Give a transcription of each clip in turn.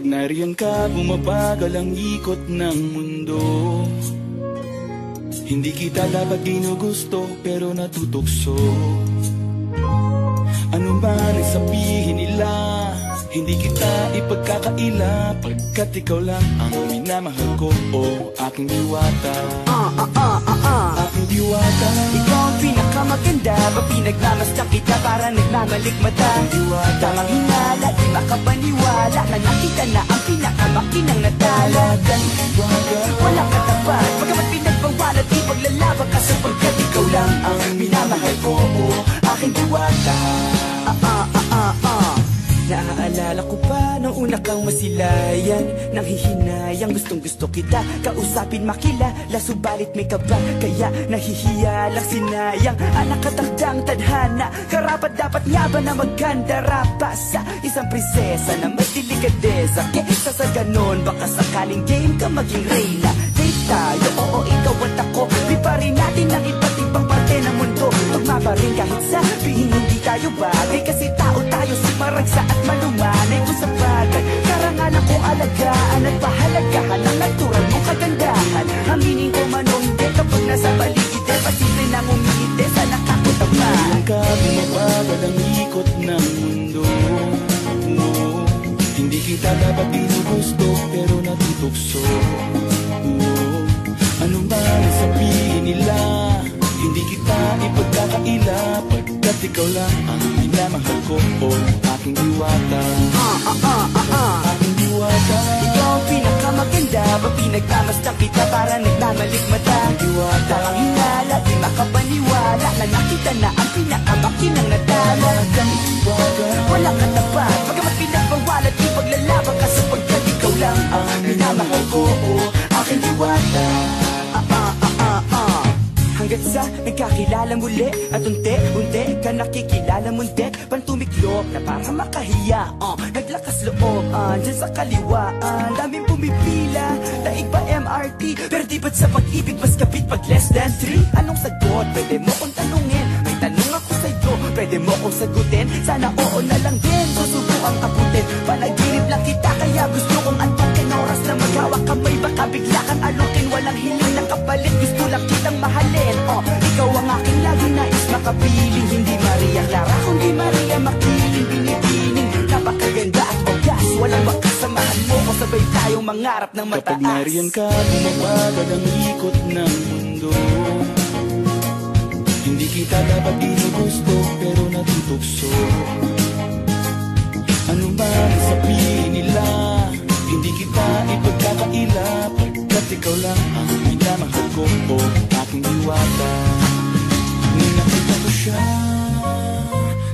Kapag nariyan ka, bumabagal ang ikot ng mundo. Hindi kita dapat ginugusto, pero natutukso. Ano man ang sabihin nila, hindi kita ipagkakaila, pagkat ikaw lang ang minamahal ko, o aking diwata. Aking diwata. Ikaw ang pinakamaganda, ba pinagmamasdan kita para nagmamalikmata. Tamang hinala, di makapaniwala, na nakita na ang pinakamakinang natala. Walang katapat, pagkamat pinagbawalat, di paglalaban ka, sapagkat ikaw lang ang minamahal ko, o aking diwata. Naaalala ko pa nung una kang masilayan, nang hihinayang gustong gusto kita kausapin, makilala, subalit may kaba, kaya nahihiya lang, sinayang ang nakatakdang tadhana. Karapat dapat nga ba na maganda rapa sa isang prinsesa na may delikadesa? Kesa sa ganon, baka sakaling game ka maging reyna. Date tayo, oo ikaw at ako, liparin natin ang iba't ibang parte ng mundo. Tugma pa rin kahit sabihin hindi tayo bagay, kasi tao tayo, sumaragsa at malumanay kung sa bagay. Karangalan kong alagaan at pahalagahan ang natural mong kagandahan. Aminin ko man o hindi, kapag nasa paligid pasimple nang umingiti sa nakakutaman. Nariyan ka, bumabagal ang ikot ng mundo. Hindi kita dapat ginugusto, pero natutukso. Ano man ang sabihin nila, hindi kita ipagkakaila, pagkat ikaw lang ang minamahal ko, o aking diwata. Aking diwata. Ikaw ang pinakamaganda, ba pinagmamasdan kita para nagmamalikmata. Tamang hinala, di makapaniwala, na nakita na ang pinakamakinang natala. Walang katapat, pagkamat pinagbawalat, di paglalaban ka, sapagkat ikaw lang ang minamahal ko, o aking diwata. Hanggat sa nagkakilala muli, at unti-unti ka nakikilala mundi, pantumiklop na para makahiya, naglakas loob, dyan sa kaliwaan, daming pumipila, daig pa MRT, pero di ba't sa pag-ibig mas kapit pag less than 3? Anong sagot? Pwede mo kong tanungin, may tanong ako sa'yo, pwede mo kong sagutin, sana oo na lang din, susubukang abutin. Panaginip lang kita, kaya gusto kong antukin, oras na maghawak kamay, baka bigla kang alukin. Walang hiling na kapalit, gusto lang kitang mahalin. Ikaw ang aking lagi nais makapiling, hindi Maria Clara kundi Maria Makiling. Binibining, napakaganda at ogas, walang makasamahan mo ko, sabay tayong mangarap ng mataas. Kapag nariyan ka, bumabagal ang ikot ng mundo. Hindi kita dapat ginugusto, pero natutukso. Ano man ang sabihin nila, hindi kita ipagkakaila, pagkat ikaw lang ang minamahal ko, o aking diwata. Nung nakita ko siya,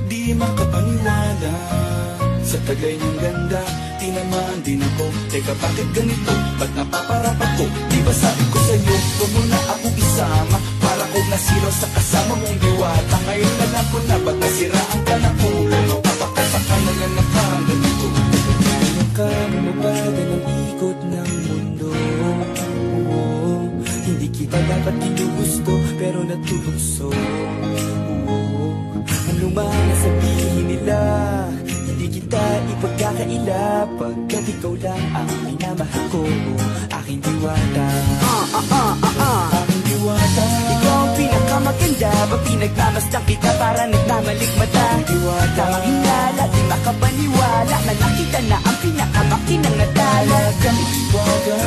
di makapaniwala, sa tagay niyang ganda, tinamaan din ako. Teka, bakit ganito? Ba't napaparap ako? Di ba sabi ko sa'yo, huwag mo na akong isama, para kong nasiraw sa kasama mong diwata. Ngayon alam ko na, ba't nasiraan ka ng ulo, mapapakapaka na lang ng parang ganito. Ngayon ka, bumabagal ang ikot ng mundo. Hindi kita dapat ginugusto, pero natutukso. Ano man ang sabihin nila, hindi kita ipagkakaila, pagkat ikaw lang ang minamahal ko, aking diwata. Aking diwata. Ikaw ang pinakamaganda, ba pinagmamasdan kita para nagmamalikmata. Tamang hinala, di makapaniwala, na nakita na ang pinakamakinang natala.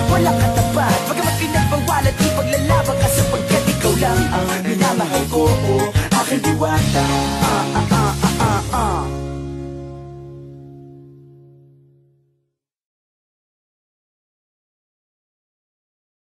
Walang katapat, pagkamat pinagbawalat, di paglalaban ka, sapagkat ikaw lang ang minamahal ko, o aking diwata.